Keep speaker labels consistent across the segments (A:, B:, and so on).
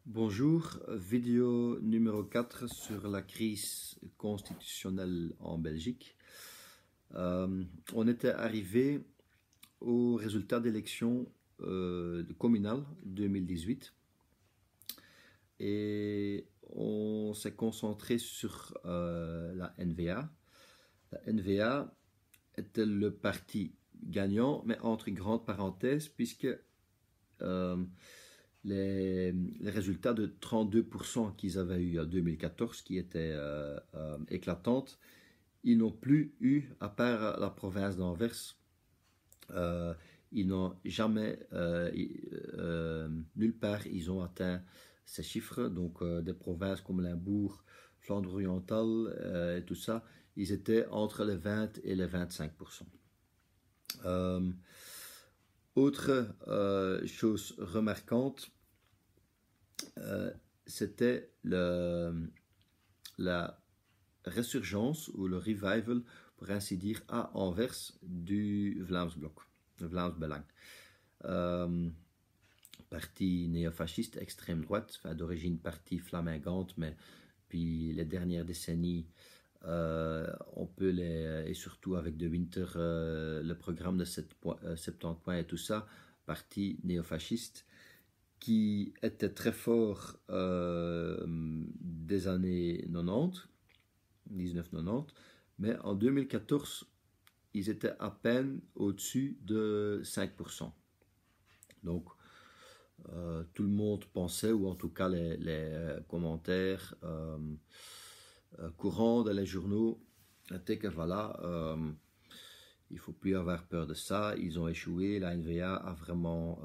A: Bonjour, vidéo numéro 4 sur la crise constitutionnelle en Belgique. On était arrivé au résultat d'élection communale 2018 et on s'est concentré sur la NVA. La NVA était le parti gagnant, mais entre grandes parenthèses, puisque les résultats de 32% qu'ils avaient eu en 2014, qui étaient éclatantes, ils n'ont plus eu, à part la province d'Anvers, ils n'ont jamais, nulle part, ils ont atteint ces chiffres. Donc des provinces comme Limbourg, Flandre orientale et tout ça, ils étaient entre les 20 et les 25%. Autre chose remarquante, c'était la résurgence ou le revival, pour ainsi dire, à Anvers du Vlaams Blok, le Vlaams Belang. Parti néofasciste extrême droite, enfin, d'origine parti flamingante, mais puis les dernières décennies, on peut et surtout avec De Winter, le programme de 70 points et tout ça, parti néofasciste, qui était très fort des années 90, 1990, mais en 2014, ils étaient à peine au-dessus de 5%. Donc, tout le monde pensait, ou en tout cas les commentaires courants dans les journaux, étaient que voilà, il ne faut plus avoir peur de ça, ils ont échoué, la NVA a vraiment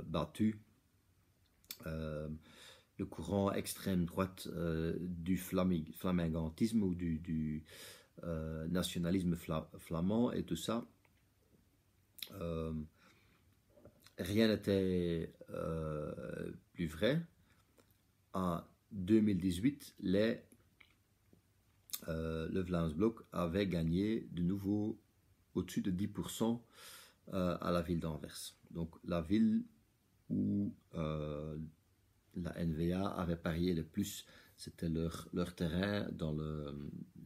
A: battu le courant extrême droite du flamingantisme ou du nationalisme flamand et tout ça. Rien n'était plus vrai. En 2018, le Vlaams Blok avait gagné de nouveau au-dessus de 10% à la ville d'Anvers. Donc la ville où la NVA avait parié le plus, c'était leur terrain dans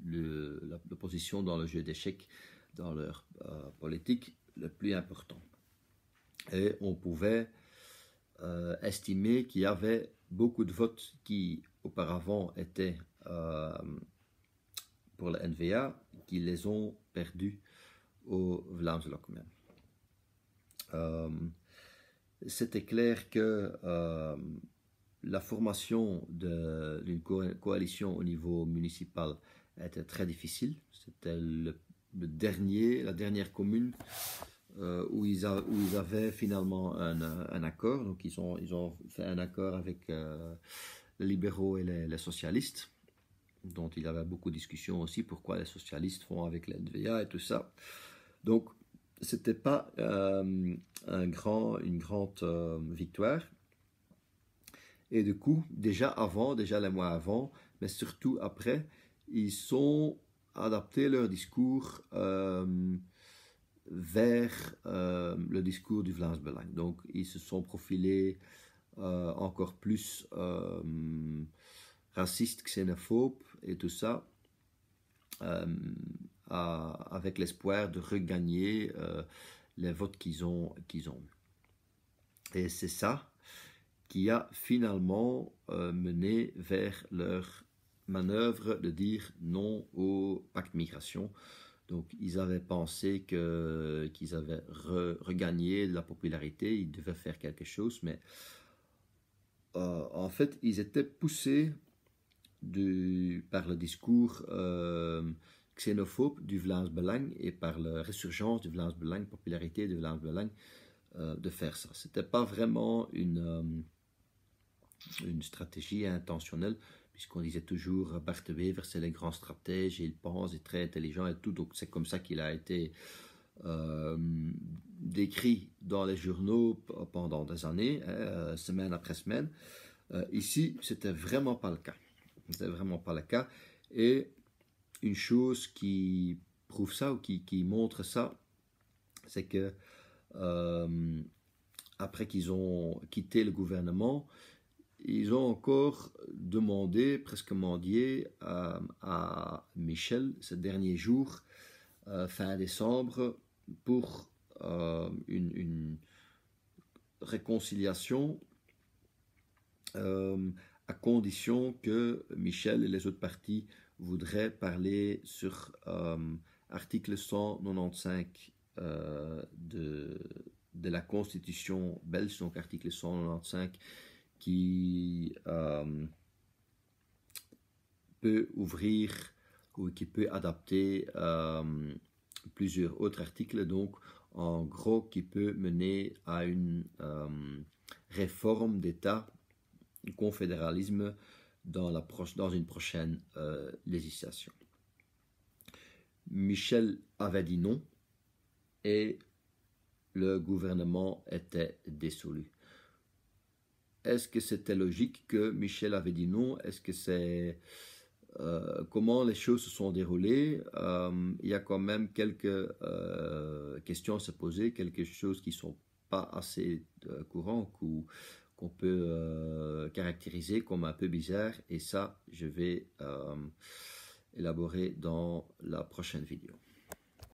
A: la position dans le jeu d'échecs, dans leur politique le plus important. Et on pouvait estimer qu'il y avait beaucoup de votes qui auparavant étaient pour la NVA, qui les ont perdus au Vlaams Blok même. C'était clair que la formation d'une coalition au niveau municipal était très difficile. C'était la dernière commune où ils avaient finalement un accord. Donc ils ont fait un accord avec les libéraux et les socialistes, dont il y avait beaucoup de discussions aussi, pourquoi les socialistes font avec la NVA et tout ça. Donc c'était pas une grande victoire. Et du coup, déjà les mois avant, mais surtout après, ils ont adapté leur discours vers le discours du Vlaams Belang. Donc, ils se sont profilés encore plus racistes, xénophobes et tout ça, avec l'espoir de regagner les votes qu'ils ont eu. Et c'est ça qui a finalement mené vers leur manœuvre de dire non au pacte migration. Donc ils avaient pensé qu'ils avaient regagné de la popularité, ils devaient faire quelque chose, mais en fait ils étaient poussés par le discours xénophobe du Vlaams Belang et par la résurgence du Vlaams Belang, popularité du Vlaams Belang, de faire ça. C'était pas vraiment une stratégie intentionnelle, puisqu'on disait toujours Bart de Wever c'est le grand stratège, et il pense, il est très intelligent et tout, donc c'est comme ça qu'il a été décrit dans les journaux pendant des années, semaine après semaine. Ici, c'était vraiment pas le cas. C'était vraiment pas le cas. Et une chose qui prouve ça, ou qui montre ça, c'est que après qu'ils ont quitté le gouvernement, ils ont encore demandé, presque mendié à Michel ces derniers jours, fin décembre, pour une réconciliation, à condition que Michel et les autres partis voudraient parler sur article 195 de la Constitution belge, donc article 195 qui peut ouvrir ou qui peut adapter plusieurs autres articles, donc en gros qui peut mener à une réforme d'État, confédéralisme dans une prochaine législation. Michel avait dit non et le gouvernement était dissolu. Est-ce que c'était logique que Michel avait dit non? Est-ce que c'est... comment les choses se sont déroulées? Il y a quand même quelques questions à se poser, quelque chose qui ne sont pas assez courants, qu'on peut caractériser comme un peu bizarre, et ça, je vais élaborer dans la prochaine vidéo.